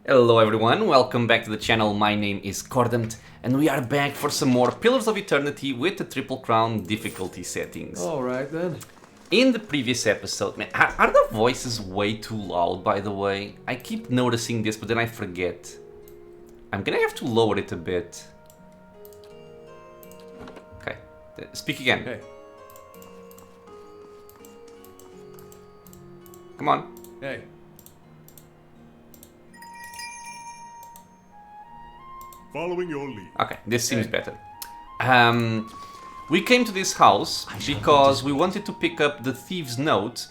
Hello everyone, welcome back to the channel. My name is Cordant and we are back for some more Pillars of Eternity with the Triple Crown difficulty settings. Alright then. In the previous episode, man, are the voices way too loud, by the way? I keep noticing this, but then I forget. I'm gonna have to lower it a bit. Okay, speak again. Hey. Come on. Hey. Following your lead. Okay, this seems Hey. better. We came to this house because we wanted to pick up the Thieves' Note,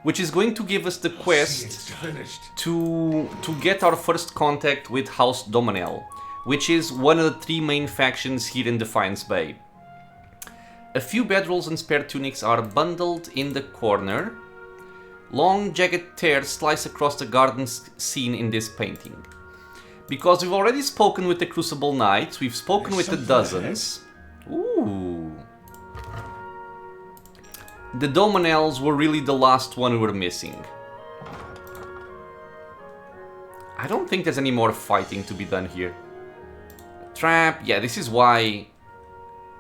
which is going to give us the quest to get our first contact with House Doemenel, which is one of the three main factions here in Defiance Bay. A few bedrolls and spare tunics are bundled in the corner. Long, jagged tears slice across the garden scene in this painting. Because we've already spoken with the Crucible Knights, we've spoken with the Dozens. Ooh. The Doemenels were really the last one we were missing. I don't think there's any more fighting to be done here. Trap, yeah, this is why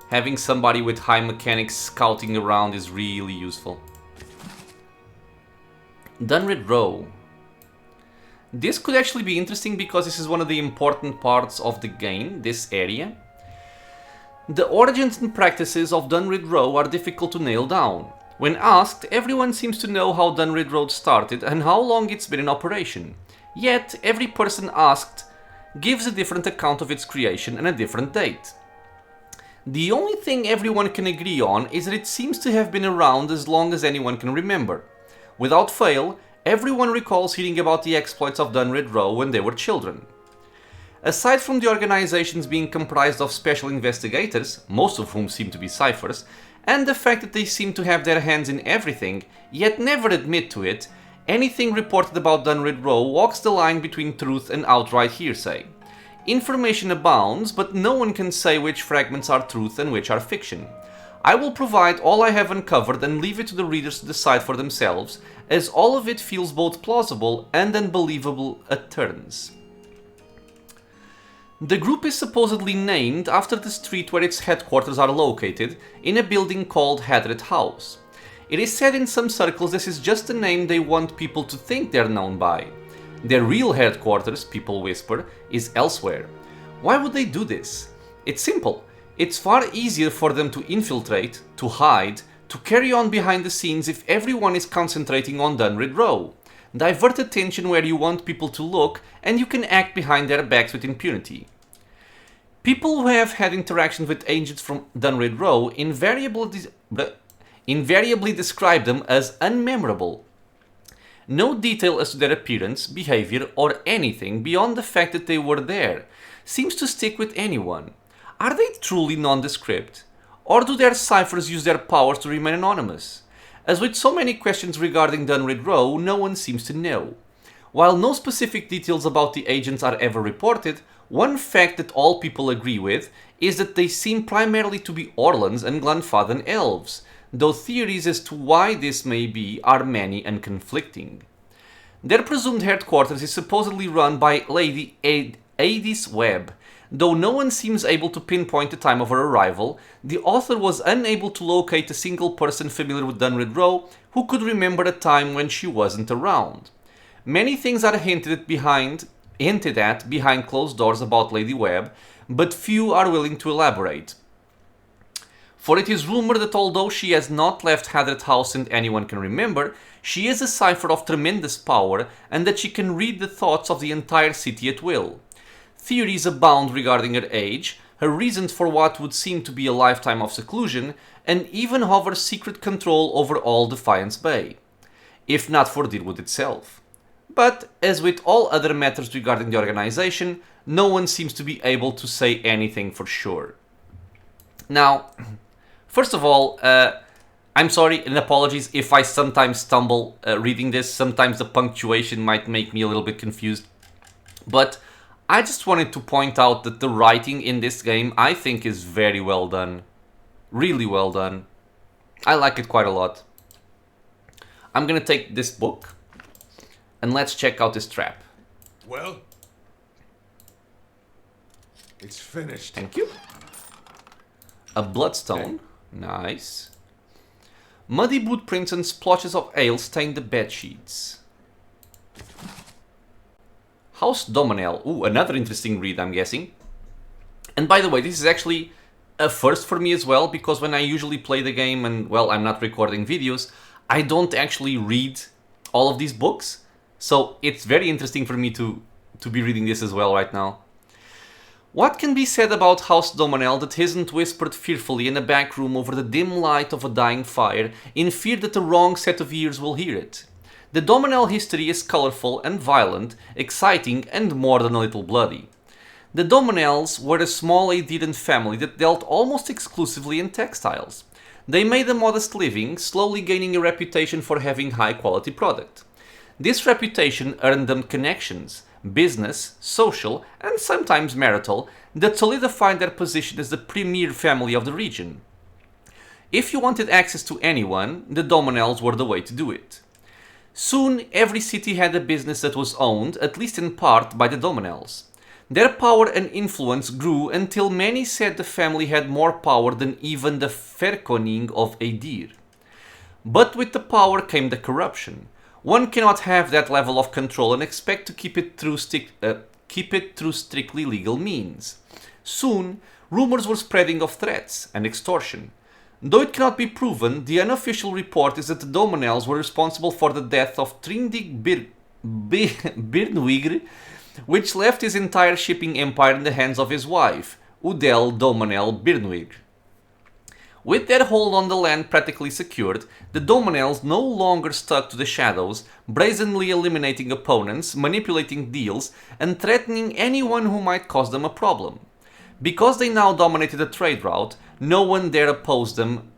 having somebody with high mechanics scouting around is really useful. Dunrid Row. This could actually be interesting because this is one of the important parts of the game, this area. The origins and practices of Dunrid Row are difficult to nail down. When asked, everyone seems to know how Dunrid Road started and how long it's been in operation. Yet, every person asked gives a different account of its creation and a different date. The only thing everyone can agree on is that it seems to have been around as long as anyone can remember. Without fail, everyone recalls hearing about the exploits of Dunrid Row when they were children. Aside from the organizations being comprised of special investigators, most of whom seem to be ciphers, and the fact that they seem to have their hands in everything, yet never admit to it, anything reported about Dunrid Row walks the line between truth and outright hearsay. Information abounds, but no one can say which fragments are truth and which are fiction. I will provide all I have uncovered and leave it to the readers to decide for themselves, as all of it feels both plausible and unbelievable at turns. The group is supposedly named after the street where its headquarters are located, in a building called Hadred House. It is said in some circles this is just a name they want people to think they're known by. Their real headquarters, people whisper, is elsewhere. Why would they do this? It's simple. It's far easier for them to infiltrate, to hide, to carry on behind the scenes if everyone is concentrating on Dunrid Row. Divert attention where you want people to look, and you can act behind their backs with impunity. People who have had interactions with agents from Dunrid Row invariably describe them as unmemorable. No detail as to their appearance, behavior, or anything beyond the fact that they were there seems to stick with anyone. Are they truly nondescript? Or do their ciphers use their powers to remain anonymous? As with so many questions regarding Dunrid Row, no one seems to know. While no specific details about the agents are ever reported, one fact that all people agree with is that they seem primarily to be Orlans and Glanfaden elves, though theories as to why this may be are many and conflicting. Their presumed headquarters is supposedly run by Lady Adis Webb. Though no one seems able to pinpoint the time of her arrival, the author was unable to locate a single person familiar with Dunrid Row who could remember a time when she wasn't around. Many things are hinted at behind closed doors about Lady Webb, but few are willing to elaborate. For it is rumored that although she has not left Hadret House and anyone can remember, she is a cipher of tremendous power and that she can read the thoughts of the entire city at will. Theories abound regarding her age, her reasons for what would seem to be a lifetime of seclusion, and even of her secret control over all Defiance Bay, if not for Deerwood itself. But, as with all other matters regarding the organization, no one seems to be able to say anything for sure. Now, first of all, I'm sorry and apologies if I sometimes stumble reading this. Sometimes the punctuation might make me a little bit confused. But I just wanted to point out that the writing in this game, I think, is very well done. Really well done. I like it quite a lot. I'm gonna take this book and let's check out this trap. Well, It's finished. Thank you. A bloodstone. Nice. Muddy boot prints and splotches of ale stain the bed sheets. House Doemenel. Ooh, another interesting read, I'm guessing. And by the way, this is actually a first for me as well, because when I usually play the game and, well, I'm not recording videos, I don't actually read all of these books. So it's very interesting for me to be reading this as well right now. What can be said about House Doemenel that isn't whispered fearfully in a back room over the dim light of a dying fire, in fear that the wrong set of ears will hear it? The Doemenel history is colorful and violent, exciting and more than a little bloody. The Doemenels were a small Aediran family that dealt almost exclusively in textiles. They made a modest living, slowly gaining a reputation for having high-quality product. This reputation earned them connections, business, social, and sometimes marital, that solidified their position as the premier family of the region. If you wanted access to anyone, the Doemenels were the way to do it. Soon, every city had a business that was owned, at least in part, by the Doemenels. Their power and influence grew until many said the family had more power than even the Verkoning of Aedir. But with the power came the corruption. One cannot have that level of control and expect to keep it through strictly legal means. Soon, rumors were spreading of threats and extortion. Though it cannot be proven, the unofficial report is that the Doemenels were responsible for the death of Trindig Birnwigr, which left his entire shipping empire in the hands of his wife, Udel Doemenel Birnwigr. With their hold on the land practically secured, the Doemenels no longer stuck to the shadows, brazenly eliminating opponents, manipulating deals, and threatening anyone who might cause them a problem. Because they now dominated the trade route, no one dare oppose them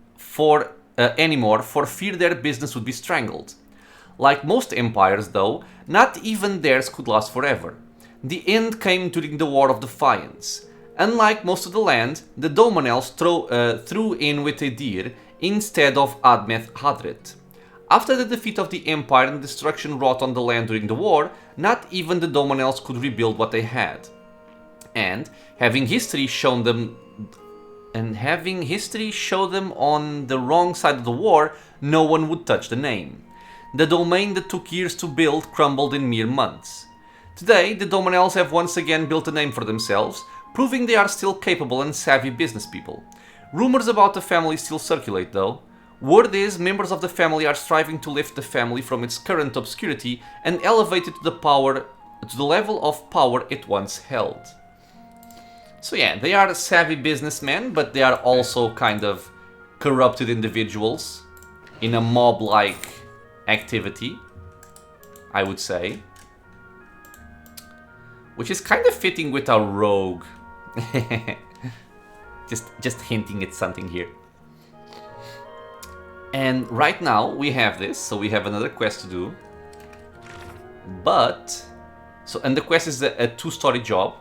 anymore for fear their business would be strangled. Like most empires though, not even theirs could last forever. The end came during the War of Defiance. Unlike most of the land, the Doemenels threw in with Aedir instead of Admeth Hadret. After the defeat of the Empire and destruction wrought on the land during the war, not even the Doemenels could rebuild what they had. And having history show them on the wrong side of the war, no one would touch the name. The domain that took years to build crumbled in mere months. Today, the Doemenels have once again built a name for themselves, proving they are still capable and savvy business people. Rumors about the family still circulate though. Word is members of the family are striving to lift the family from its current obscurity and elevate it to the level of power it once held. So yeah, they are savvy businessmen, but they are also kind of corrupted individuals in a mob-like activity, I would say. Which is kind of fitting with our rogue. just hinting at something here. And right now we have this, so we have another quest to do. And the quest is a two-story job.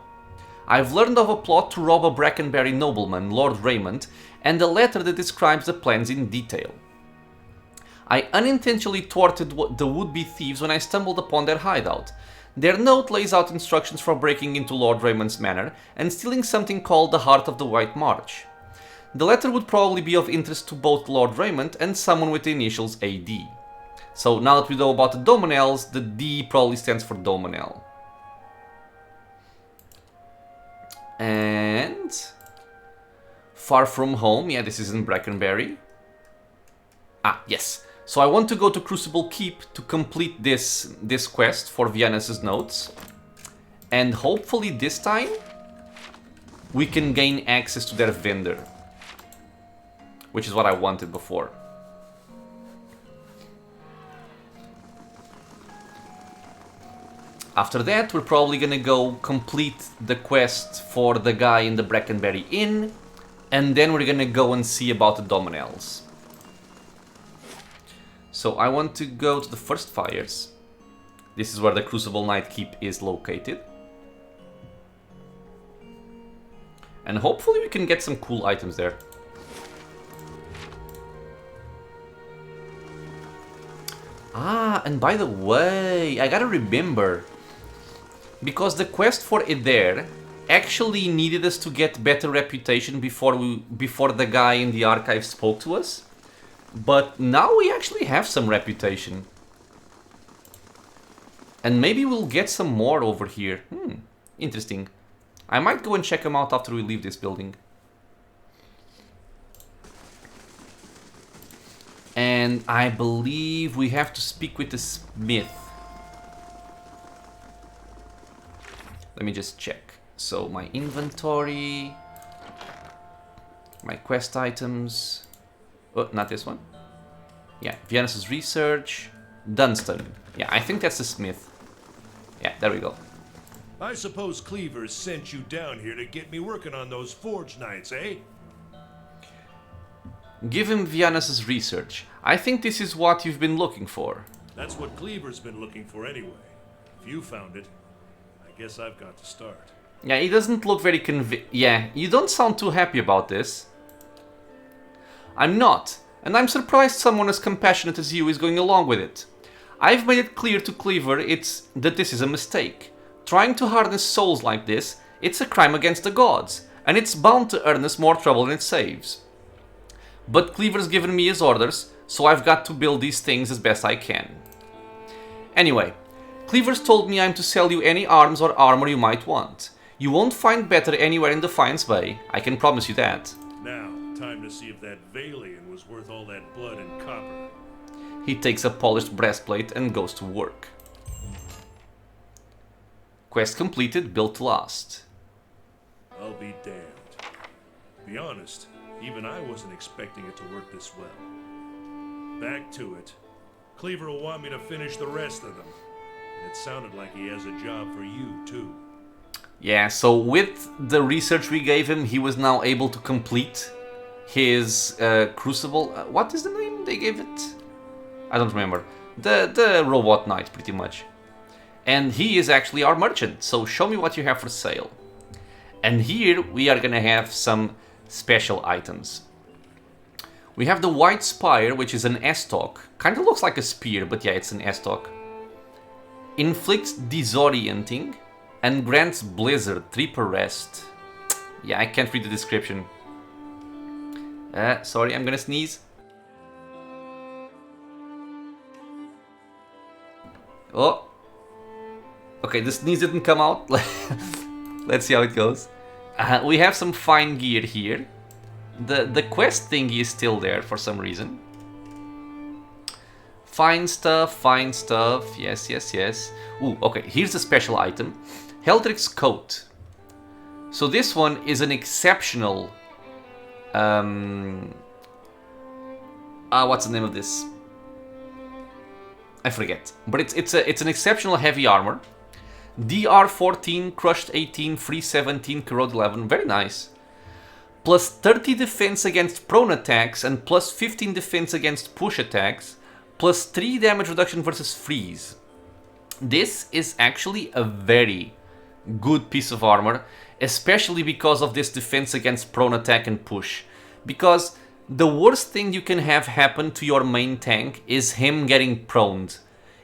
I've learned of a plot to rob a Brackenberry nobleman, Lord Raymond, and a letter that describes the plans in detail. I unintentionally thwarted the would-be thieves when I stumbled upon their hideout. Their note lays out instructions for breaking into Lord Raymond's manor and stealing something called the Heart of the White March. The letter would probably be of interest to both Lord Raymond and someone with the initials AD. So now that we know about the Doemenels, the D probably stands for Doemenel. And Far From Home, yeah, this is in Brackenberry. Ah, yes. So I want to go to Crucible Keep to complete this quest for Vianus' notes. And hopefully this time we can gain access to their vendor. Which is what I wanted before. After that, we're probably gonna go complete the quest for the guy in the Brackenberry Inn. And then we're gonna go and see about the Doemenels. So I want to go to the first fires. This is where the Crucible Night Keep is located. And hopefully we can get some cool items there. Ah, and by the way, I gotta remember. Because the quest for Eder actually needed us to get better reputation before the guy in the archive spoke to us. But now we actually have some reputation. And maybe we'll get some more over here. Interesting. I might go and check them out after we leave this building. And I believe we have to speak with the smith. Let me just check. So my inventory, my quest items. Oh, not this one. Yeah, Vianus' research, Dunstan. Yeah, I think that's the smith. Yeah, there we go. I suppose Cleaver sent you down here to get me working on those forge nights, eh? Give him Vianus' research. I think this is what you've been looking for. That's what Cleaver's been looking for anyway. If you found it, I guess I've got to start. Yeah, he doesn't look very Yeah, you don't sound too happy about this. I'm not, and I'm surprised someone as compassionate as you is going along with it. I've made it clear to Cleaver that this is a mistake. Trying to harness souls like this, it's a crime against the gods, and it's bound to earn us more trouble than it saves. But Cleaver's given me his orders, so I've got to build these things as best I can. Anyway, Cleaver's told me I'm to sell you any arms or armor you might want. You won't find better anywhere in Defiance Bay, I can promise you that. Now, time to see if that Valian was worth all that blood and copper. He takes a polished breastplate and goes to work. Quest completed, built to last. I'll be damned. To be honest, even I wasn't expecting it to work this well. Back to it. Cleaver will want me to finish the rest of them. And it sounded like he has a job for you, too. Yeah, so with the research we gave him, he was now able to complete his crucible. What is the name they gave it? I don't remember. The robot knight, pretty much. And he is actually our merchant, so show me what you have for sale. And here we are gonna have some special items. We have the White Spire, which is an S-Talk. Kinda looks like a spear, but yeah, it's an S-Talk. Inflicts disorienting and grants Blizzard 3 per rest. Yeah, I can't read the description. Sorry, I'm gonna sneeze. Oh. Okay, the sneeze didn't come out. Let's see how it goes. We have some fine gear here. The quest thingy is still there for some reason. Fine stuff, fine stuff. Yes, yes, yes. Ooh, okay, here's a special item. Heldrick's coat. So this one is an exceptional... what's the name of this? I forget. But it's an exceptional heavy armor. DR 14, crushed 18, free 17, corrode 11. Very nice. Plus 30 defense against prone attacks and plus 15 defense against push attacks. Plus 3 damage reduction versus freeze. This is actually a very good piece of armor, especially because of this defense against prone attack and push. Because the worst thing you can have happen to your main tank is him getting proned.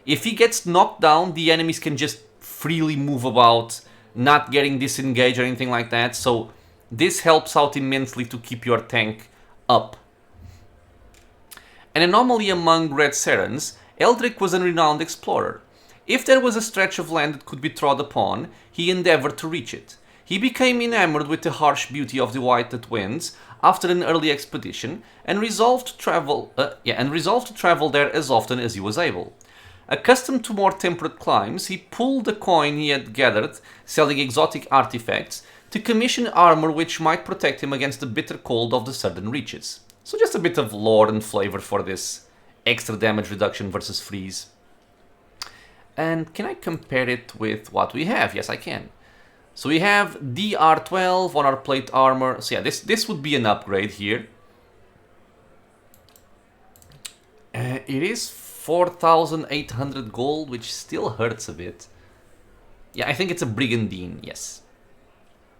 If he gets knocked down, the enemies can just freely move about, not getting disengaged or anything like that. So this helps out immensely to keep your tank up. An anomaly among Red Serens, Eldrick was a renowned explorer. If there was a stretch of land that could be trod upon, he endeavored to reach it. He became enamored with the harsh beauty of the White Winds after an early expedition, and resolved to travel there as often as he was able. Accustomed to more temperate climes, he pulled the coin he had gathered, selling exotic artifacts, to commission armor which might protect him against the bitter cold of the southern reaches. So just a bit of lore and flavor for this extra damage reduction versus freeze. And can I compare it with what we have? Yes, I can. So we have DR12 on our plate armor. So yeah, this would be an upgrade here. It is 4,800 gold, which still hurts a bit. Yeah, I think it's a Brigandine, yes.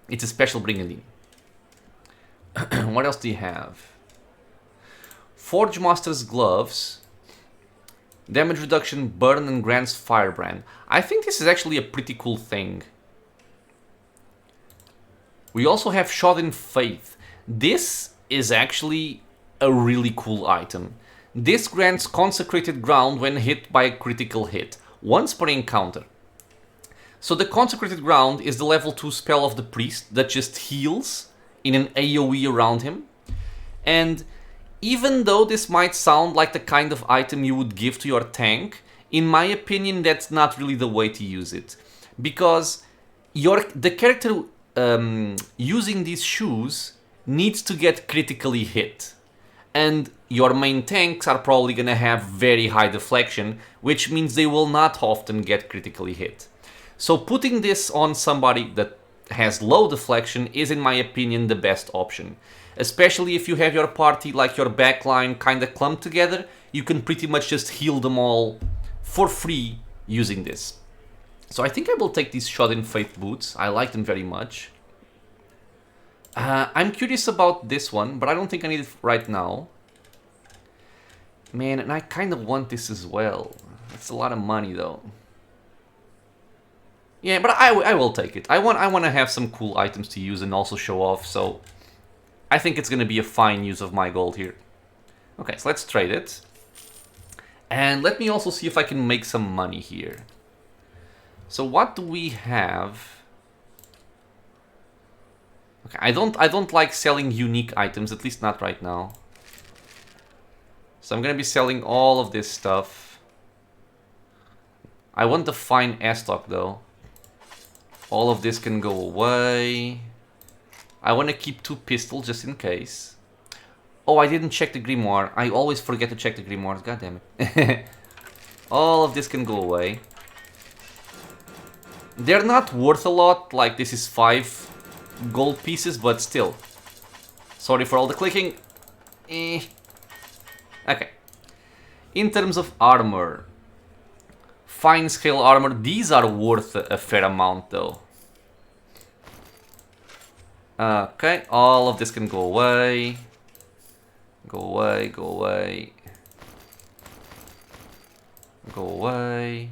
It's a special Brigandine. What else do you have? Forge Master's Gloves. Damage reduction, burn, and grants Firebrand. I think this is actually a pretty cool thing. We also have Shot in Faith. This is actually a really cool item. This grants Consecrated Ground when hit by a critical hit, once per encounter. So the Consecrated Ground is the level 2 spell of the priest that just heals in an AoE around him. And even though this might sound like the kind of item you would give to your tank, in my opinion that's not really the way to use it. Because the character using these shoes needs to get critically hit. And your main tanks are probably gonna have very high deflection, which means they will not often get critically hit. So putting this on somebody that has low deflection is, in my opinion, the best option. Especially if you have your party, like your backline, kinda clumped together, you can pretty much just heal them all for free using this. So I think I will take these Shot in Faith boots. I like them very much. I'm curious about this one, but I don't think I need it right now. Man, and I kind of want this as well. It's a lot of money though. Yeah, but I will take it. I want to have some cool items to use and also show off, so I think it's going to be a fine use of my gold here. Okay, so let's trade it. And let me also see if I can make some money here. So what do we have? Okay, I don't like selling unique items, at least not right now. So I'm gonna be selling all of this stuff. I want the fine S-stock though. All of this can go away. I want to keep 2 pistols just in case. Oh, I didn't check the grimoire. I always forget to check the grimoires. God damn it. All of this can go away. They're not worth a lot. Like, this is 5 gold pieces, but still. Sorry for all the clicking. Okay. In terms of armor. Fine scale armor. These are worth a fair amount, though. Okay, all of this can go away. Go away, go away. Go away.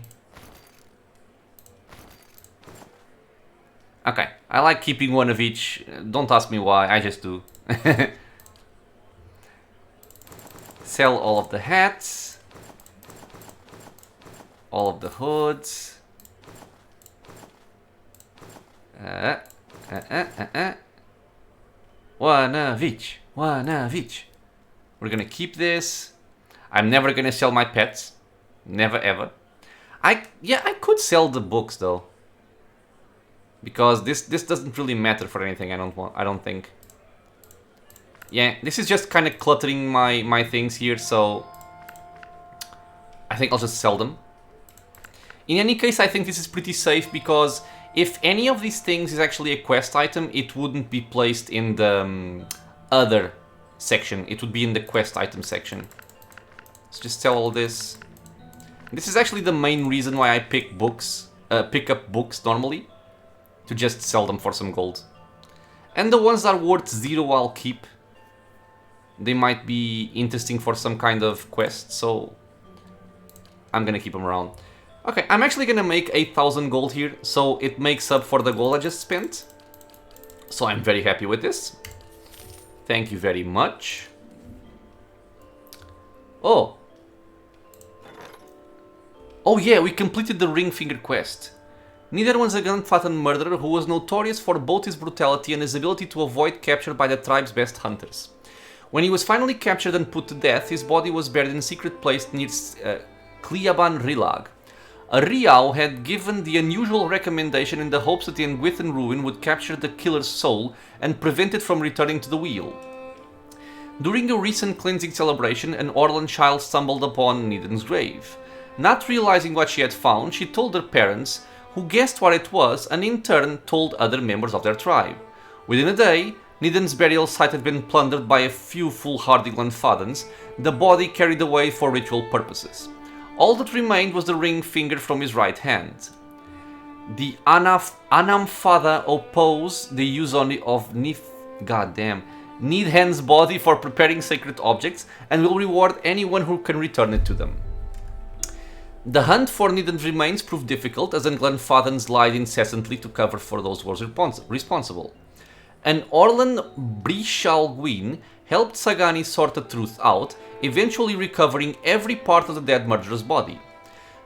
Okay, I like keeping one of each. Don't ask me why, I just do. Sell all of the hats. All of the hoods. One of each. One of each. We're gonna keep this. I'm never gonna sell my pets. Never ever. I could sell the books though. Because this doesn't really matter for anything, I don't think. Yeah, this is just kind of cluttering my things here, so I think I'll just sell them. In any case, I think this is pretty safe because if any of these things is actually a quest item, it wouldn't be placed in the other section. It would be in the quest item section. Let's just sell all this. This is actually the main reason why I pick up books normally. To just sell them for some gold. And the ones that are worth 0 I'll keep. They might be interesting for some kind of quest, so I'm gonna keep them around. Okay, I'm actually gonna make 8,000 gold here, so it makes up for the gold I just spent. So I'm very happy with this. Thank you very much. Oh. Oh yeah, we completed the ring finger quest. Neither was a gun-flattened murderer who was notorious for both his brutality and his ability to avoid capture by the tribe's best hunters. When he was finally captured and put to death, his body was buried in a secret place near Cliaban Rilag. A Riau had given the unusual recommendation in the hopes that the Engwithan ruin would capture the killer's soul and prevent it from returning to the wheel. During a recent cleansing celebration, an Orlan child stumbled upon Niden's grave. Not realizing what she had found, she told her parents, who guessed what it was and in turn told other members of their tribe. Within a day, Niden's burial site had been plundered by a few foolhardy Glenfaddens, the body carried away for ritual purposes. All that remained was the ring finger from his right hand. The Anamfada oppose the use only of Nidhen's body for preparing sacred objects and will reward anyone who can return it to them. The hunt for Niden's remains proved difficult as Glenfaddens lied incessantly to cover for those who were responsible. and Orlan Brishalguin helped Sagani sort the truth out, eventually recovering every part of the dead murderer's body.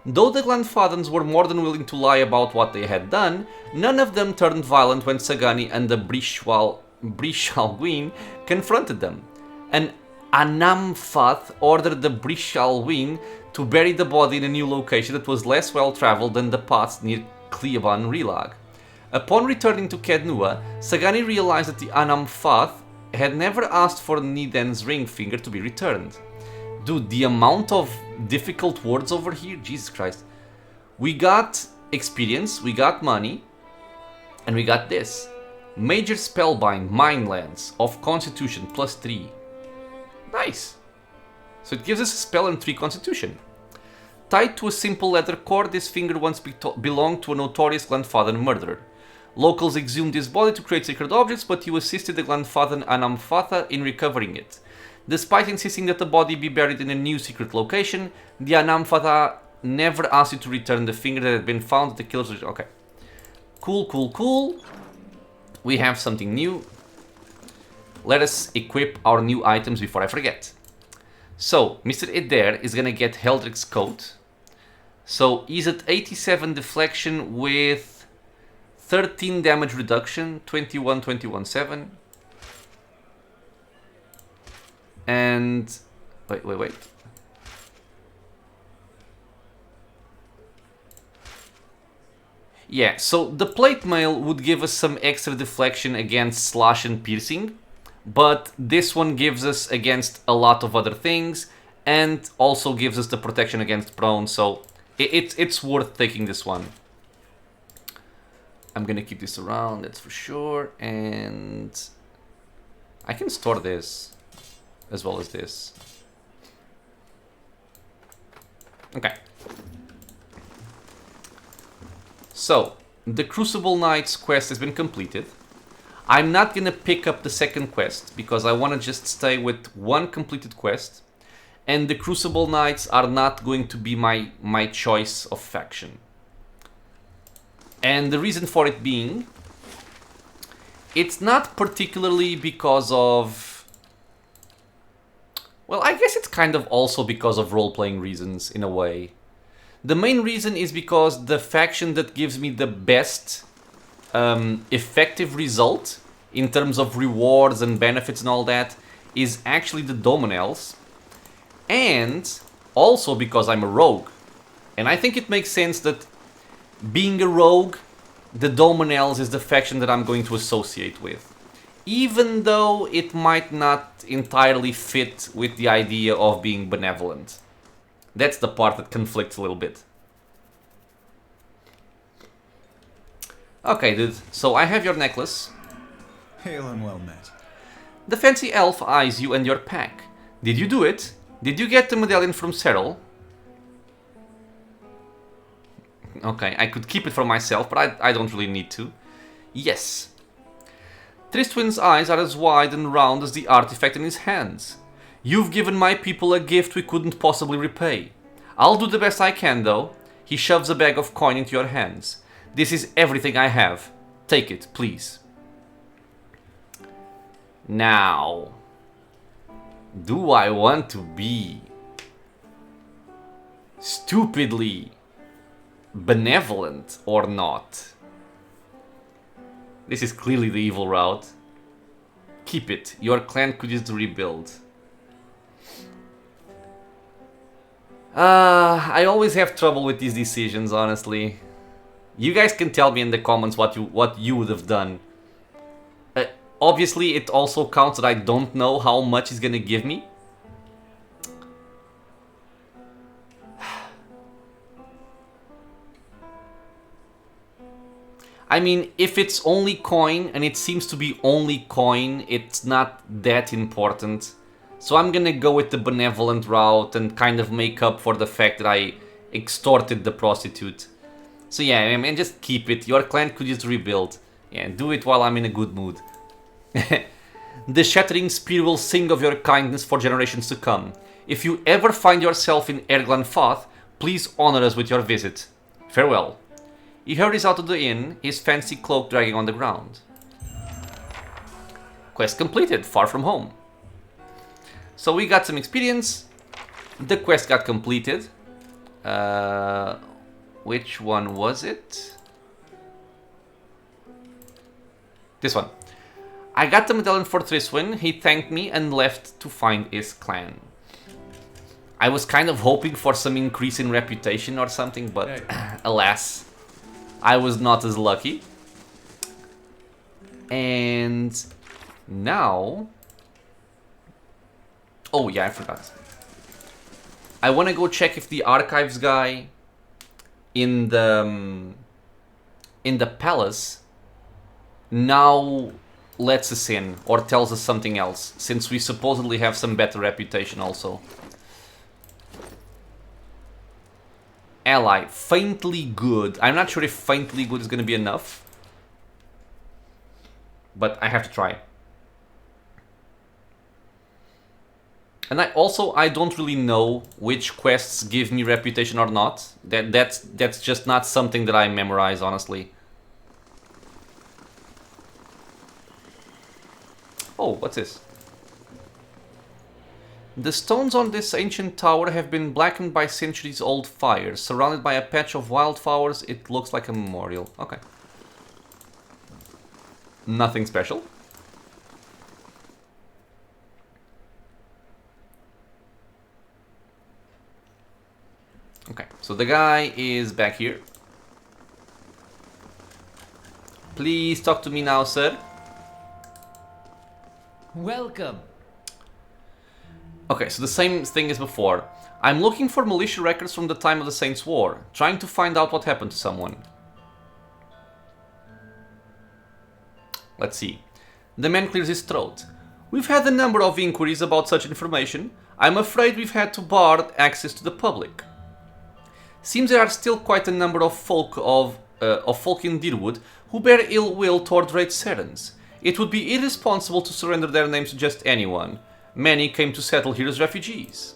Though the Glanfathans were more than willing to lie about what they had done, none of them turned violent when Sagani and the Brishalguin confronted them. An Anamfath ordered the Brishalguin to bury the body in a new location that was less well traveled than the paths near Cleaban Rilag. Upon returning to Kednua, Sagani realized that the Anamfath had never asked for Niden's ring finger to be returned. Dude, the amount of difficult words over here, Jesus Christ. We got experience, we got money, and we got this. Major Spellbind, Mindlands, of Constitution, +3. Nice. So it gives us a spell and 3 Constitution. Tied to a simple leather cord, this finger once belonged to a notorious Glanfathan murderer. Locals exhumed his body to create sacred objects, but you assisted the Glanfathan Anamfatha in recovering it. Despite insisting that the body be buried in a new secret location, the Anamfatha never asked you to return the finger that had been found at the killer's... Okay. Cool, cool, cool. We have something new. Let us equip our new items before I forget. So, Mr. Eder is gonna get Heldrick's coat. So, he's at 87 deflection with 13 damage reduction, 21, 21, 7. And... wait. Yeah, so the plate mail would give us some extra deflection against slash and piercing, but this one gives us against a lot of other things, and also gives us the protection against prone, so it's worth taking this one. I'm gonna keep this around, that's for sure, and I can store this as well as this. Okay. So, the Crucible Knights quest has been completed. I'm not gonna pick up the second quest, because I want to just stay with one completed quest, and the Crucible Knights are not going to be my choice of faction. And the reason for it being, it's not particularly because of... Well, I guess it's kind of also because of role-playing reasons, in a way. The main reason is because the faction that gives me the best effective result in terms of rewards and benefits and all that is actually the Doemenels, and also because I'm a rogue. And I think it makes sense that being a rogue, the Doemenels is the faction that I'm going to associate with. Even though it might not entirely fit with the idea of being benevolent. That's the part that conflicts a little bit. Okay, dude, so I have your necklace. Hail and well met. The fancy elf eyes you and your pack. Did you do it? Did you get the medallion from Cyril? Okay, I could keep it for myself, but I don't really need to. Yes. Tristwin's eyes are as wide and round as the artifact in his hands. You've given my people a gift we couldn't possibly repay. I'll do the best I can, though. He shoves a bag of coin into your hands. This is everything I have. Take it, please. Now, do I want to be stupidly benevolent or not? This is clearly the evil route. Keep it. Your clan could use to rebuild. I always have trouble with these decisions, honestly. You guys can tell me in the comments what you would have done. Obviously, it also counts that I don't know how much he's gonna give me. I mean, if it's only coin, and it seems to be only coin, it's not that important. So I'm gonna go with the benevolent route and kind of make up for the fact that I extorted the prostitute. So yeah, I mean, just keep it. Your clan could just rebuild. Yeah, do it while I'm in a good mood. The Shattering Spear will sing of your kindness for generations to come. If you ever find yourself in Erglan Fath, please honor us with your visit. Farewell. He hurries out of the inn, his fancy cloak dragging on the ground. Quest completed, far from home. So we got some experience. The quest got completed. Which one was it? This one. I got the medallion for Triswin. He thanked me and left to find his clan. I was kind of hoping for some increase in reputation or something, but alas, I was not as lucky. And now... Oh yeah, I forgot. I want to go check if the archives guy in the palace now lets us in or tells us something else, since we supposedly have some better reputation also. Ally, faintly good. I'm not sure if faintly good is going to be enough, but I have to try. And I don't really know which quests give me reputation or not. That's just not something that I memorize, honestly. Oh, what's this? The stones on this ancient tower have been blackened by centuries-old fires. Surrounded by a patch of wildflowers, it looks like a memorial. Okay. Nothing special. Okay, so the guy is back here. Please talk to me now, sir. Welcome. Okay, so the same thing as before. I'm looking for militia records from the time of the Saints' War, trying to find out what happened to someone. Let's see. The man clears his throat. We've had a number of inquiries about such information. I'm afraid we've had to bar access to the public. Seems there are still quite a number of folk in Deerwood who bear ill will toward Raid Serens. It would be irresponsible to surrender their names to just anyone. Many came to settle here as refugees.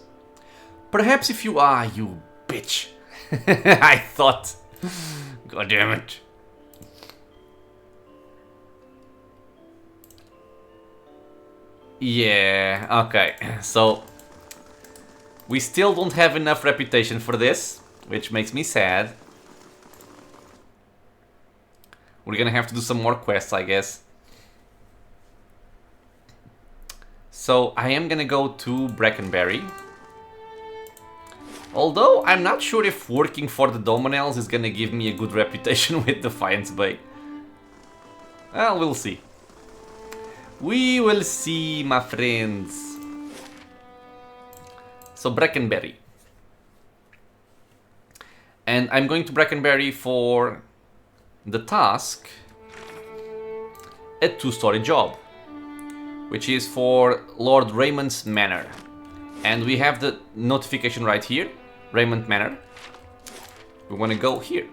Perhaps if you... Ah, you bitch. I thought... God damn it. Yeah, okay. So... we still don't have enough reputation for this, which makes me sad. We're gonna have to do some more quests, I guess. So I am gonna go to Brackenberry. Although I'm not sure if working for the Doemenels is gonna give me a good reputation with Defiance Bay. Well, we'll see. We will see, my friends. So Brackenberry. And I'm going to Brackenberry for the task, a 2-story job, which is for Lord Raymond's Manor. And we have the notification right here, Raymond Manor. We want to go here.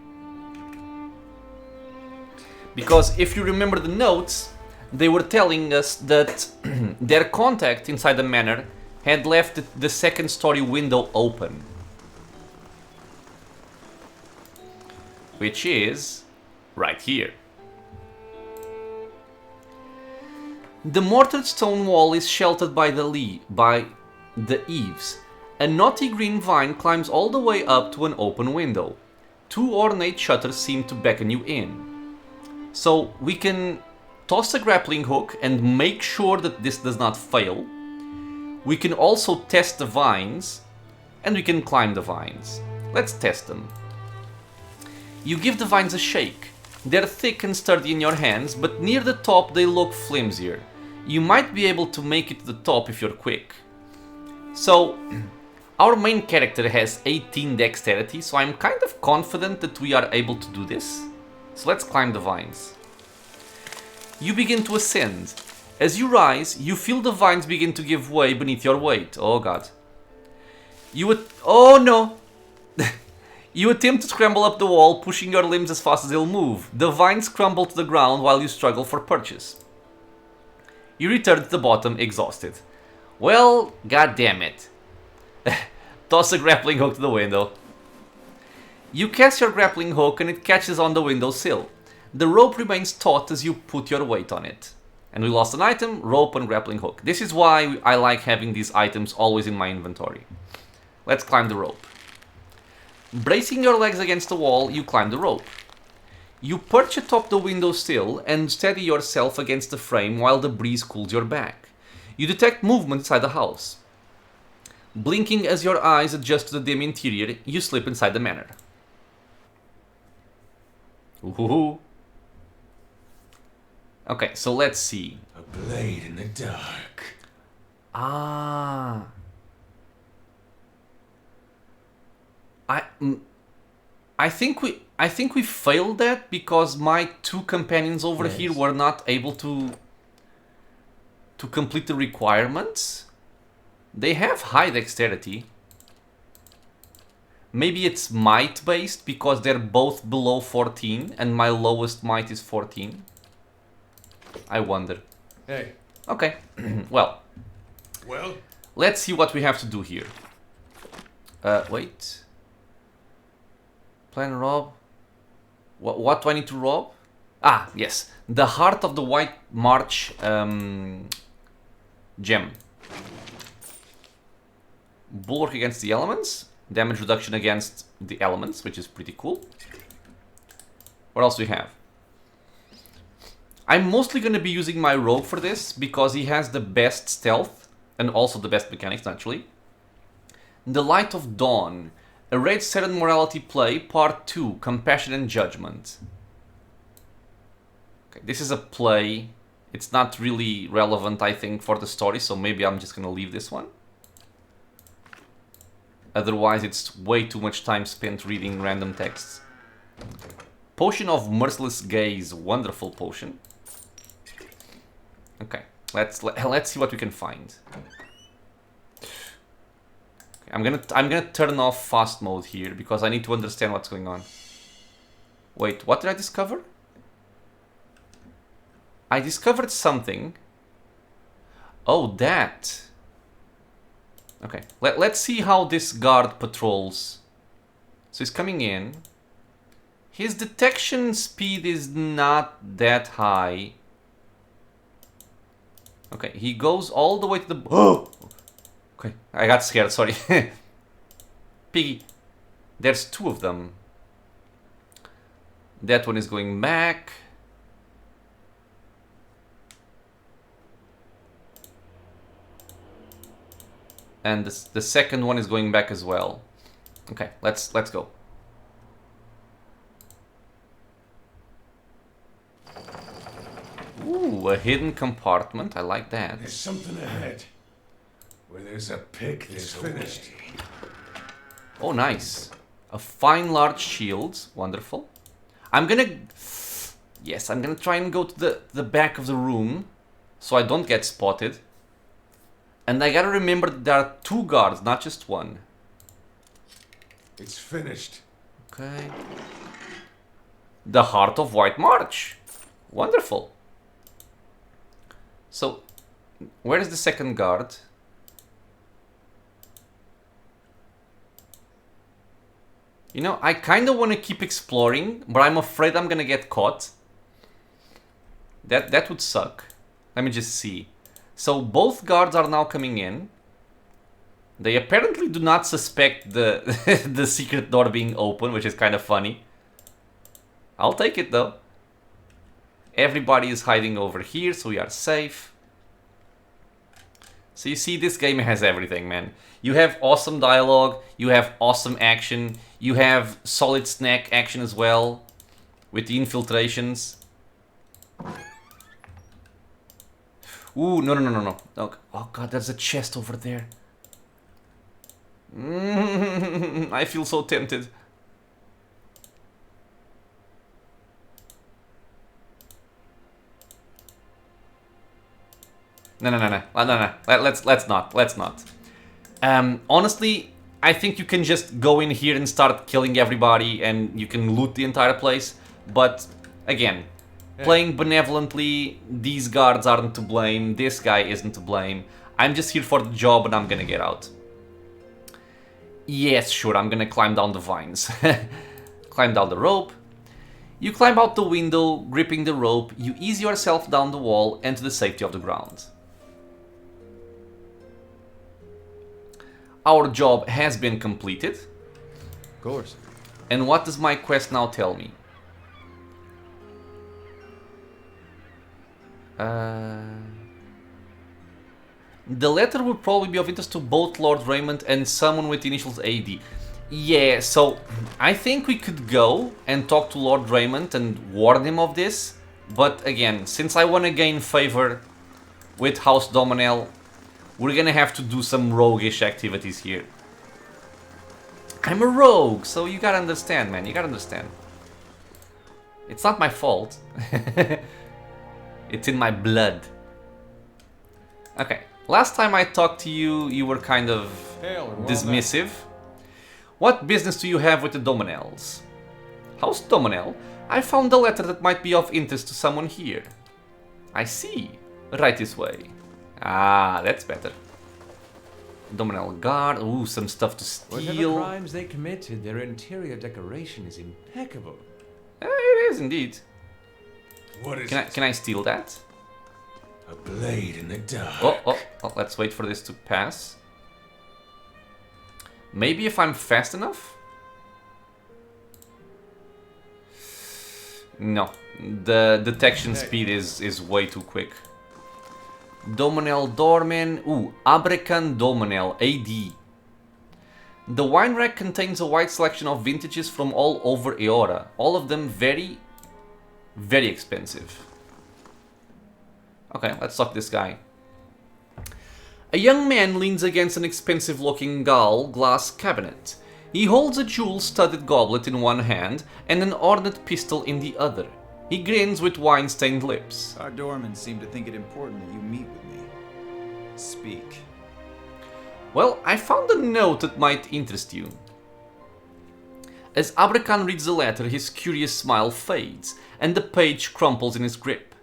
Because if you remember the notes, they were telling us that their contact inside the manor had left the 2nd story window open. Which is right here. The mortared stone wall is sheltered by the eaves. A knotty green vine climbs all the way up to an open window. 2 ornate shutters seem to beckon you in. So we can toss a grappling hook and make sure that this does not fail. We can also test the vines, and we can climb the vines. Let's test them. You give the vines a shake. They're thick and sturdy in your hands, but near the top they look flimsier. You might be able to make it to the top if you're quick. So, our main character has 18 dexterity, so I'm kind of confident that we are able to do this. So let's climb the vines. You begin to ascend. As you rise, you feel the vines begin to give way beneath your weight. Oh god. Oh no! You attempt to scramble up the wall, pushing your limbs as fast as they'll move. The vines crumble to the ground while you struggle for purchase. You return to the bottom, exhausted. Well, god damn it. Toss a grappling hook to the window. You cast your grappling hook and it catches on the windowsill. The rope remains taut as you put your weight on it. And we lost an item, rope and grappling hook. This is why I like having these items always in my inventory. Let's climb the rope. Bracing your legs against the wall, you climb the rope. You perch atop the windowsill and steady yourself against the frame while the breeze cools your back. You detect movement inside the house. Blinking as your eyes adjust to the dim interior, you slip inside the manor. Ooh. Okay, so let's see. A blade in the dark. Ah. I think we failed that because my two companions over here were not able to complete the requirements. They have high dexterity. Maybe it's might based because they're both below 14 and my lowest might is 14. I wonder. Hey. Okay. Well, let's see what we have to do here. Wait. Plan rob. What do I need to rob? Ah, yes. The Heart of the White March gem. Bulwark against the elements. Damage reduction against the elements, which is pretty cool. What else do we have? I'm mostly going to be using my rogue for this because he has the best stealth and also the best mechanics, naturally. The Light of Dawn. A Raid 7 Morality Play, Part 2, Compassion and Judgment. Okay, this is a play. It's not really relevant, I think, for the story, so maybe I'm just going to leave this one. Otherwise, it's way too much time spent reading random texts. Potion of Merciless Gaze. Wonderful potion. Okay, let's see what we can find. I'm gonna turn off fast mode here because I need to understand what's going on. Wait, what did I discover? I discovered something. Oh, that. Okay, let's see how this guard patrols. So he's coming in. His detection speed is not that high. Okay, he goes all the way to the... Oh! Okay, I got scared, sorry. Piggy. There's two of them. That one is going back. And the second one is going back as well. Okay, let's go. Ooh, a hidden compartment. I like that. There's something ahead. Where there's a pick, there's finished. Oh, nice. A fine large shield. Wonderful. I'm gonna... Yes, I'm gonna try and go to the back of the room so I don't get spotted. And I gotta remember that there are two guards, not just one. It's finished. Okay. The Heart of White March. Wonderful. So, where is the second guard? You know, I kind of want to keep exploring, but I'm afraid I'm gonna get caught. That would suck. Let me just see. So both guards are now coming in. They apparently do not suspect the the secret door being open, which is kind of funny. I'll take it though. Everybody is hiding over here, so we are safe. So you see, this game has everything, man. You have awesome dialogue, you have awesome action, you have solid snack action as well, with the infiltrations. Ooh, no. Oh god, there's a chest over there. I feel so tempted. No. Let's not. Honestly, I think you can just go in here and start killing everybody and you can loot the entire place. But, again, playing benevolently, these guards aren't to blame, this guy isn't to blame. I'm just here for the job and I'm gonna get out. Yes, sure, I'm gonna climb down the vines. Climb down the rope. You climb out the window, gripping the rope, you ease yourself down the wall and to the safety of the ground. Our job has been completed. Of course. And what does my quest now tell me? The letter would probably be of interest to both Lord Raymond and someone with initials AD. Yeah, so I think we could go and talk to Lord Raymond and warn him of this. But again, since I want to gain favor with House Doemenel, we're gonna have to do some roguish activities here. I'm a rogue, so you gotta understand, man. You gotta understand. It's not my fault. It's in my blood. Okay, last time I talked to you, you were kind of dismissive. What business do you have with the Doemenels? House Doemenel? I found a letter that might be of interest to someone here. I see. Right this way. Ah, that's better. Doemenel guard. Ooh, some stuff to Whatever steal. crimes they committed, their interior decoration is impeccable. It is indeed. What is Can I steal that? A blade in the dark. Oh, let's wait for this to pass. Maybe if I'm fast enough? No, the detection speed is way too quick. Doemenel Dorman. Ooh, Abrekan Doemenel AD. The wine rack contains a wide selection of vintages from all over Eora. All of them very, very expensive. Okay, let's talk to this guy. A young man leans against an expensive-looking glass cabinet. He holds a jewel-studded goblet in one hand and an ornate pistol in the other. He grins with wine-stained lips. Our doormen seem to think it important that you meet with me. Speak. Well, I found a note that might interest you. As Abrekan reads the letter, his curious smile fades, and the page crumples in his grip.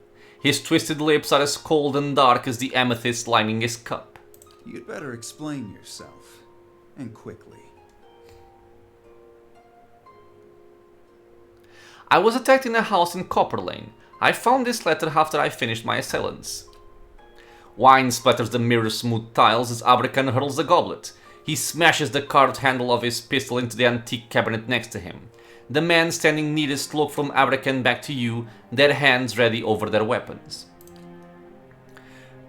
His twisted lips are as cold and dark as the amethyst lining his cup. You'd better explain yourself, and quickly. I was attacked in a house in Copper Lane. I found this letter after I finished my assailants. Wine splatters the mirror-smooth tiles as Abrekan hurls the goblet. He smashes the carved handle of his pistol into the antique cabinet next to him. The men standing nearest look from Abrekan back to you, their hands ready over their weapons.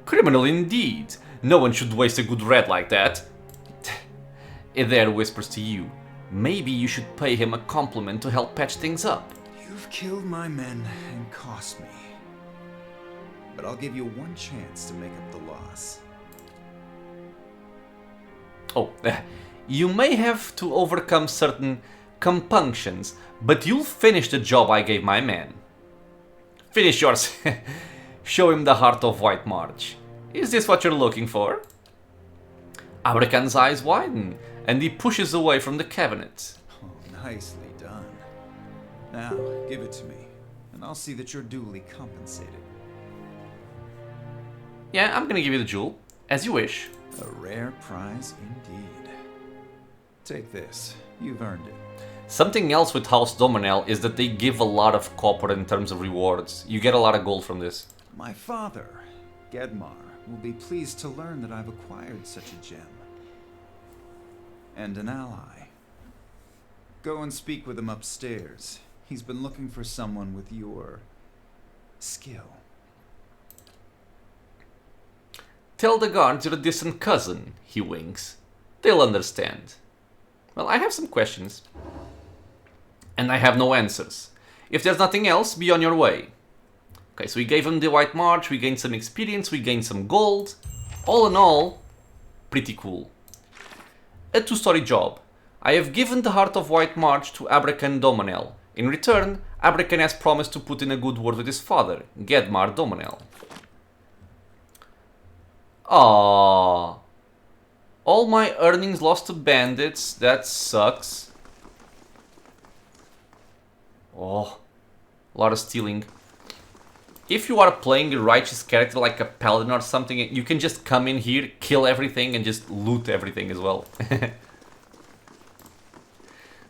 Criminal indeed. No one should waste a good red like that. Adair whispers to you. Maybe you should pay him a compliment to help patch things up. You've killed my men and cost me. But I'll give you one chance to make up the loss. Oh, you may have to overcome certain compunctions, but you'll finish the job I gave my man. Finish yours. Show him the heart of White March. Is this what you're looking for? Abrekan's eyes widen, and he pushes away from the cabinet. Oh, nicely done. Now, give it to me, and I'll see that you're duly compensated. Yeah, I'm gonna give you the jewel, as you wish. A rare prize indeed. Take this. You've earned it. Something else with House Doemenel is that they give a lot of copper in terms of rewards. You get a lot of gold from this. My father, Gedmar, will be pleased to learn that I've acquired such a gem. And an ally. Go and speak with him upstairs. He's been looking for someone with your skill. Tell the guards you're a distant cousin, he winks. They'll understand. Well, I have some questions. And I have no answers. If there's nothing else, be on your way. Okay, so we gave him the White March, we gained some experience, we gained some gold. All in all, pretty cool. A two-story job. I have given the Heart of White March to Abrekan Doemenel. In return, Abrekan has promised to put in a good word with his father, Gedmar Doemenel. Aww. All my earnings lost to bandits, that sucks. Oh, a lot of stealing. If you are playing a righteous character like a paladin or something, you can just come in here, kill everything, and just loot everything as well.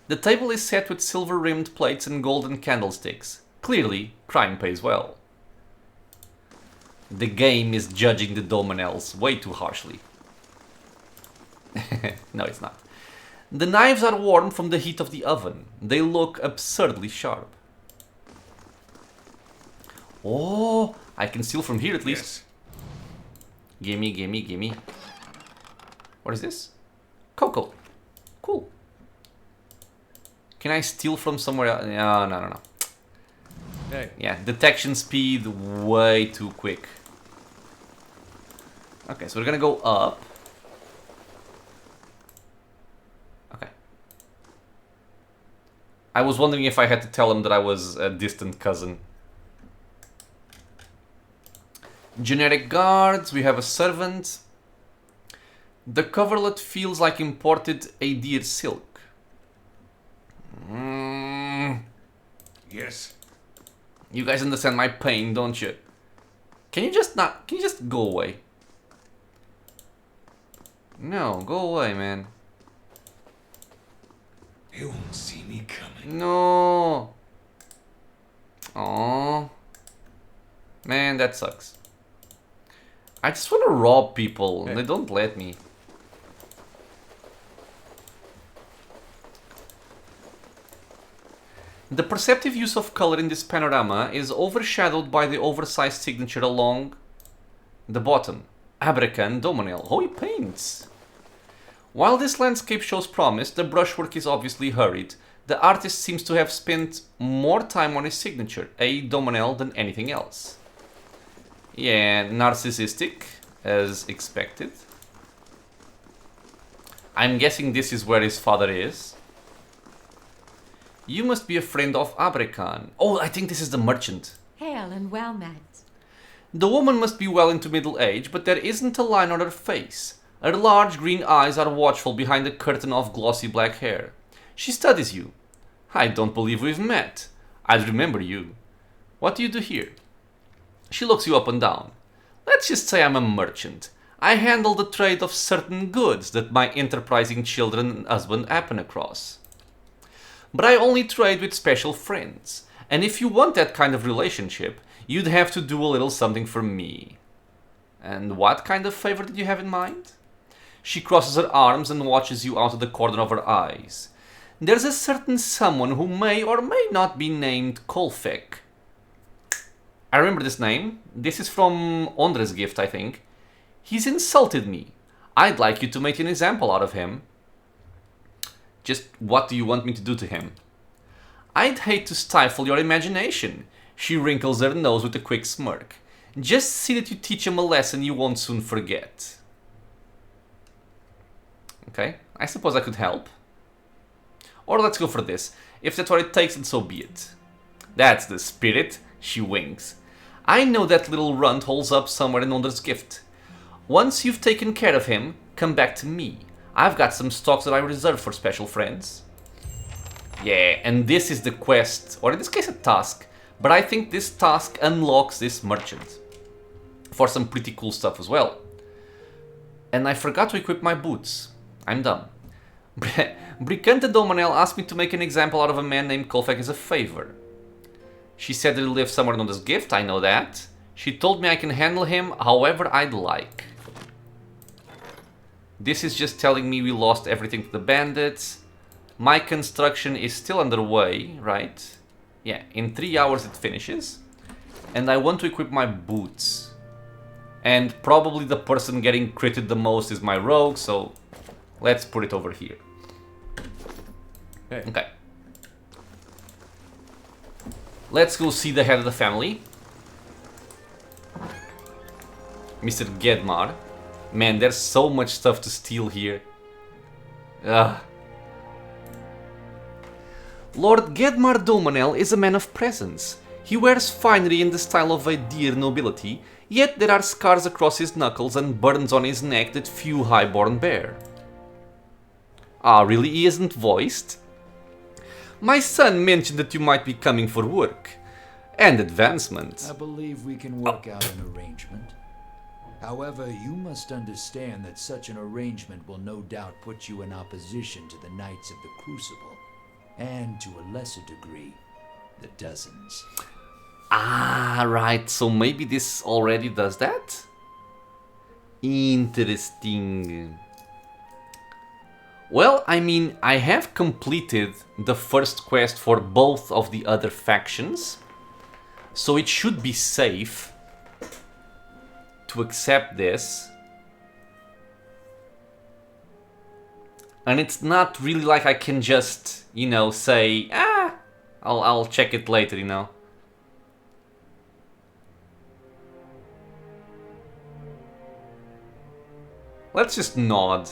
The table is set with silver-rimmed plates and golden candlesticks. Clearly, crime pays well. The game is judging the Doemenels way too harshly. No, it's not. The knives are warm from the heat of the oven. They look absurdly sharp. Oh, I can steal from here at least. Yes. Gimme, gimme, gimme. What is this? Cocoa. Cool. Can I steal from somewhere else? No, no, no, no. Hey. Yeah, detection speed way too quick. Okay, so we're gonna go up. Okay. I was wondering if I had to tell him that I was a distant cousin. Generic guards, we have a servant. The coverlet feels like imported Adir silk. Yes. You guys understand my pain, don't you? Can you just go away? No, go away, man. They won't see me coming. No. Oh. Man, that sucks. I just want to rob people, and they don't let me. The perceptive use of color in this panorama is overshadowed by the oversized signature along the bottom. Abrakan Doemenel. Oh, he paints. While this landscape shows promise, the brushwork is obviously hurried. The artist seems to have spent more time on his signature, A. Doemenel, than anything else. Yeah, narcissistic, as expected. I'm guessing this is where his father is. You must be a friend of Abrakan. Oh, I think this is the merchant. Hail and well met. The woman must be well into middle age, but there isn't a line on her face. Her large green eyes are watchful behind a curtain of glossy black hair. She studies you. I don't believe we've met. I'd remember you. What do you do here? She looks you up and down. Let's just say I'm a merchant. I handle the trade of certain goods that my enterprising children and husband happen across. But I only trade with special friends. And if you want that kind of relationship, you'd have to do a little something for me. And what kind of favor did you have in mind? She crosses her arms and watches you out of the corner of her eyes. There's a certain someone who may or may not be named Kolfek. I remember this name. This is from Ondra's gift, I think. He's insulted me. I'd like you to make an example out of him. Just what do you want me to do to him? I'd hate to stifle your imagination. She wrinkles her nose with a quick smirk. Just see that you teach him a lesson you won't soon forget. Okay, I suppose I could help. Or let's go for this. If that's what it takes, then so be it. That's the spirit. She winks. I know that little runt holds up somewhere in Ondra's gift. Once you've taken care of him, come back to me. I've got some stocks that I reserve for special friends. Yeah, and this is the quest, or in this case a task. But I think this task unlocks this merchant. For some pretty cool stuff as well. And I forgot to equip my boots. I'm dumb. Bricante Doemenel asked me to make an example out of a man named Kolfek as a favor. She said that he lives somewhere in this gift, I know that. She told me I can handle him however I'd like. This is just telling me we lost everything to the bandits. My construction is still underway, right? Yeah, in 3 hours it finishes. And I want to equip my boots. And probably the person getting critted the most is my rogue, so let's put it over here. Hey. Okay. Let's go see the head of the family. Mr. Gedmar. Man, there's so much stuff to steal here. Ugh. Lord Gedmar Doemenel is a man of presence. He wears finery in the style of a dear nobility, yet there are scars across his knuckles and burns on his neck that few highborn bear. Ah, really? He isn't voiced? My son mentioned that you might be coming for work. And advancement. I believe we can work out an arrangement. However, you must understand that such an arrangement will no doubt put you in opposition to the Knights of the Crucible. and to a lesser degree, the dozens. Ah, right, so maybe this already does that? Interesting. Well, I mean, I have completed the first quest for both of the other factions, so it should be safe to accept this. And it's not really like I can just, you know, say, I'll check it later, you know. Let's just nod.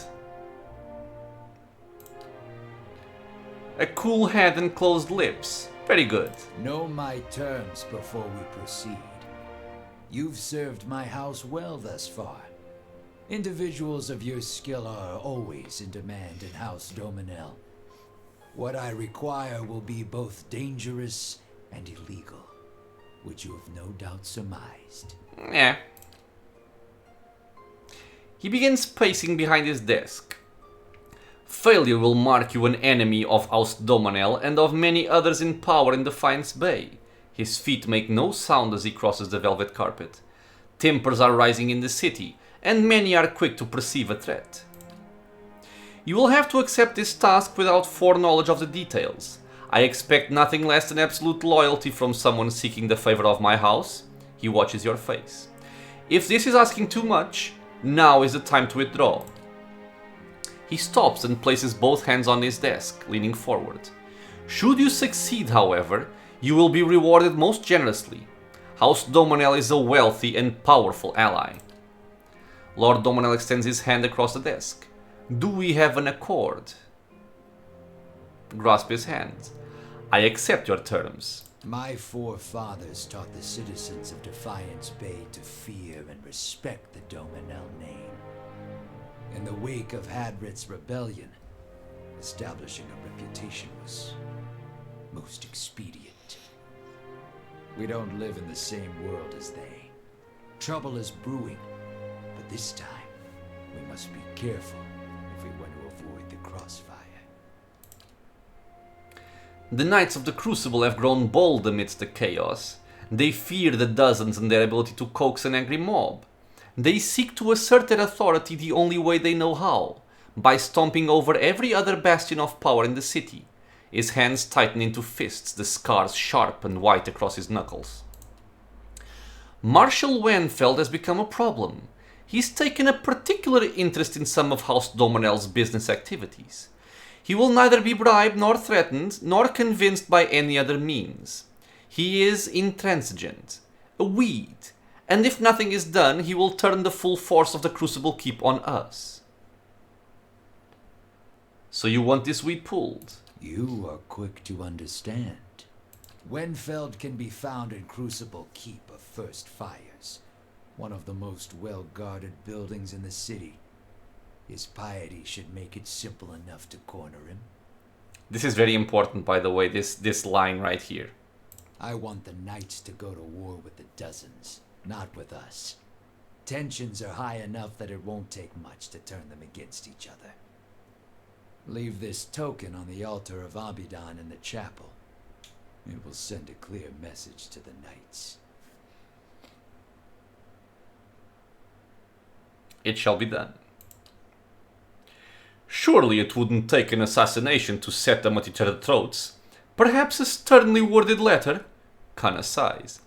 A cool head and closed lips. Very good. Know my terms before we proceed. You've served my house well thus far. Individuals of your skill are always in demand in House Doemenel. What I require will be both dangerous and illegal, which you have no doubt surmised. Yeah. He begins pacing behind his desk. Failure will mark you an enemy of House Doemenel and of many others in power in Defiance Bay. His feet make no sound as he crosses the velvet carpet. Tempers are rising in the city, and many are quick to perceive a threat. You will have to accept this task without foreknowledge of the details. I expect nothing less than absolute loyalty from someone seeking the favor of my house. He watches your face. If this is asking too much, now is the time to withdraw. He stops and places both hands on his desk, leaning forward. Should you succeed, however, you will be rewarded most generously. House Doemenel is a wealthy and powerful ally. Lord Doemenel extends his hand across the desk. Do we have an accord? Grasp his hand. I accept your terms. My forefathers taught the citizens of Defiance Bay to fear and respect the Doemenel name. In the wake of Hadrit's rebellion, establishing a reputation was most expedient. We don't live in the same world as they. Trouble is brewing, but this time we must be careful if we want to avoid the crossfire. The Knights of the Crucible have grown bold amidst the chaos. They fear the dozens and their ability to coax an angry mob. They seek to assert their authority the only way they know how, by stomping over every other bastion of power in the city. His hands tighten into fists, the scars sharp and white across his knuckles. Marshal Wenfeld has become a problem. He's taken a particular interest in some of House Doemenel's business activities. He will neither be bribed nor threatened, nor convinced by any other means. He is intransigent, a weed, and if nothing is done, he will turn the full force of the Crucible Keep on us. So you want this weed pulled? You are quick to understand. Wenfeld can be found in Crucible Keep of First Fires, one of the most well-guarded buildings in the city. His piety should make it simple enough to corner him. This is very important, by the way, this line right here. I want the Knights to go to war with the dozens, not with us. Tensions are high enough that it won't take much to turn them against each other. Leave this token on the altar of Abidan in the chapel. It will send a clear message to the Knights. It shall be done. Surely it wouldn't take an assassination to set them at each other's throats. Perhaps a sternly worded letter? Kana sighs.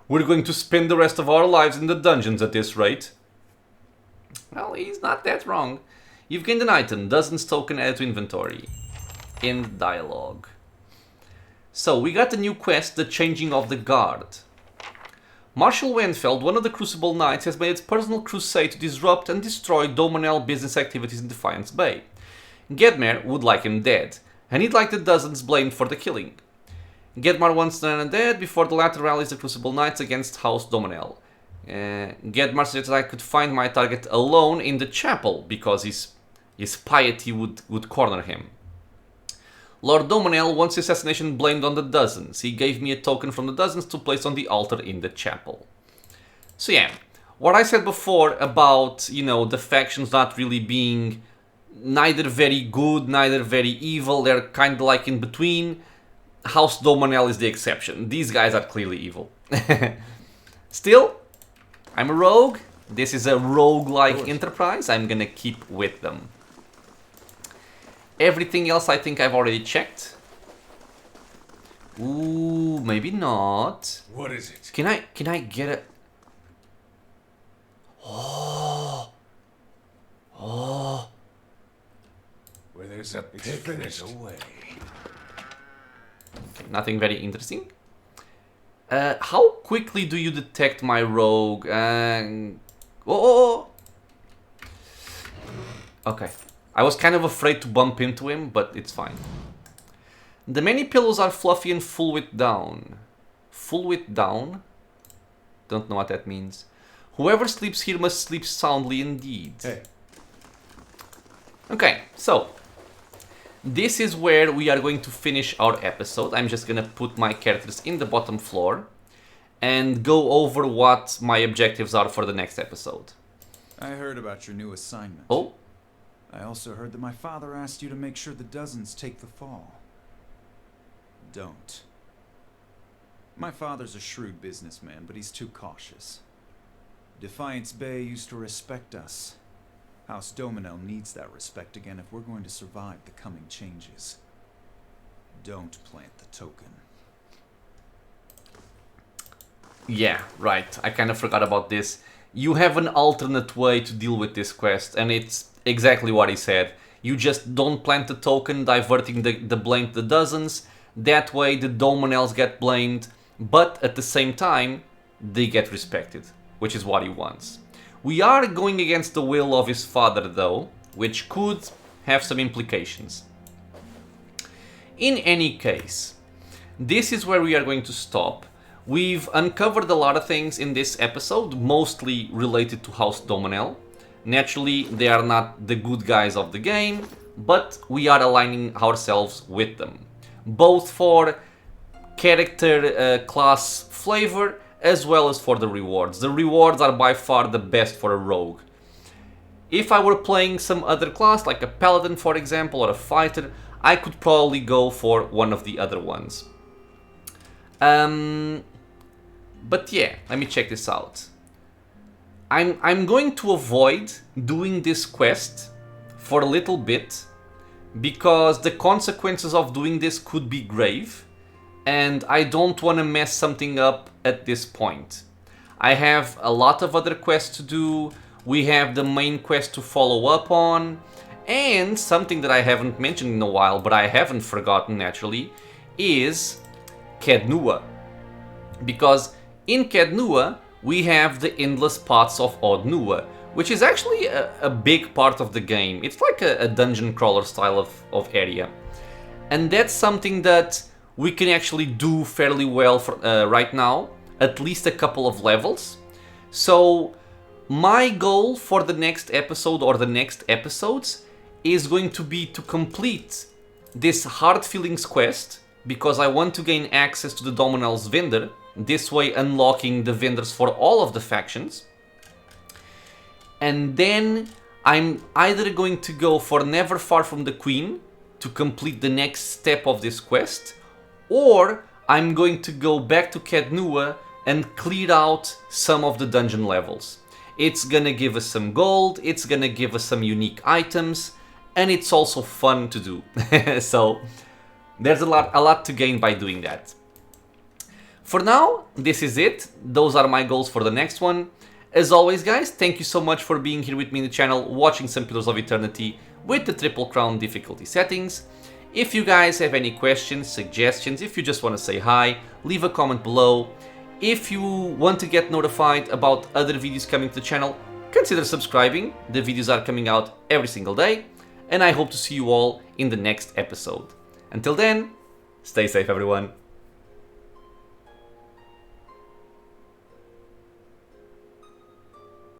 We're going to spend the rest of our lives in the dungeons at this rate. Well, he's not that wrong. You've gained an item, Dozens token added to inventory. End dialogue. So, we got a new quest, the Changing of the Guard. Marshal Wenfeld, one of the Crucible Knights, has made its personal crusade to disrupt and destroy Doemenel business activities in Defiance Bay. Gedmer would like him dead, and he'd like the Dozens blamed for the killing. Gedmar wants Nana dead before the latter rallies the Crucible Knights against House Doemenel. Gedmar suggested I could find my target alone in the chapel, because his piety would corner him. Lord Doemenel wants the assassination blamed on the Dozens. He gave me a token from the Dozens to place on the altar in the chapel. So yeah, what I said before about, the factions not really being, neither very good, neither very evil. They're kind of like in between. House Doemenel is the exception. These guys are clearly evil. Still, I'm a rogue. This is a rogue-like enterprise. I'm gonna keep with them. Everything else I think I've already checked. Ooh, maybe not. What is it? Can I get a... Oh. Where there's a pick, there's a way. Okay, nothing very interesting. How quickly do you detect my rogue? Okay. I was kind of afraid to bump into him, but it's fine. The many pillows are fluffy and full width down. Full width down? Don't know what that means. Whoever sleeps here must sleep soundly indeed. Hey. Okay, so this is where we are going to finish our episode. I'm just gonna put my characters in the bottom floor and go over what my objectives are for the next episode. I heard about your new assignment. Oh? I also heard that my father asked you to make sure the dozens take the fall. Don't. My father's a shrewd businessman, but he's too cautious. Defiance Bay used to respect us. House Doemenel needs that respect again if we're going to survive the coming changes. Don't plant the token. Yeah, right. I kind of forgot about this. You have an alternate way to deal with this quest, and it's exactly what he said. You just don't plant the token, diverting the blame to the dozens. That way the Doemenels get blamed, but at the same time, they get respected, which is what he wants. We are going against the will of his father, though, which could have some implications. In any case, this is where we are going to stop. We've uncovered a lot of things in this episode, mostly related to House Doemenel. Naturally, they are not the good guys of the game, but we are aligning ourselves with them. Both for character class flavor, as well as for the rewards. The rewards are by far the best for a rogue. If I were playing some other class, like a paladin for example, or a fighter, I could probably go for one of the other ones. But yeah, let me check this out. I'm going to avoid doing this quest for a little bit, because the consequences of doing this could be grave, and I don't want to mess something up at this point. I have a lot of other quests to do, we have the main quest to follow up on, and something that I haven't mentioned in a while, but I haven't forgotten naturally, is Kednua. Because in Kednua, we have the endless paths of Odnua, which is actually a big part of the game. It's like a dungeon crawler style of area. And that's something that we can actually do fairly well for, right now, at least a couple of levels. So my goal for the next episode or the next episodes is going to be to complete this Hard Feelings quest, because I want to gain access to the Doemenel's vendor, this way unlocking the vendors for all of the factions. And then I'm either going to go for Never Far From the Queen to complete the next step of this quest, or I'm going to go back to Kednua and clear out some of the dungeon levels. It's gonna give us some gold, it's gonna give us some unique items, and it's also fun to do. So there's a lot to gain by doing that. For now, this is it. Those are my goals for the next one. As always, guys, thank you so much for being here with me in the channel, watching some Pillars of Eternity with the Triple Crown difficulty settings. If you guys have any questions, suggestions, if you just want to say hi, leave a comment below. If you want to get notified about other videos coming to the channel, consider subscribing. The videos are coming out every single day, and I hope to see you all in the next episode. Until then, stay safe, everyone.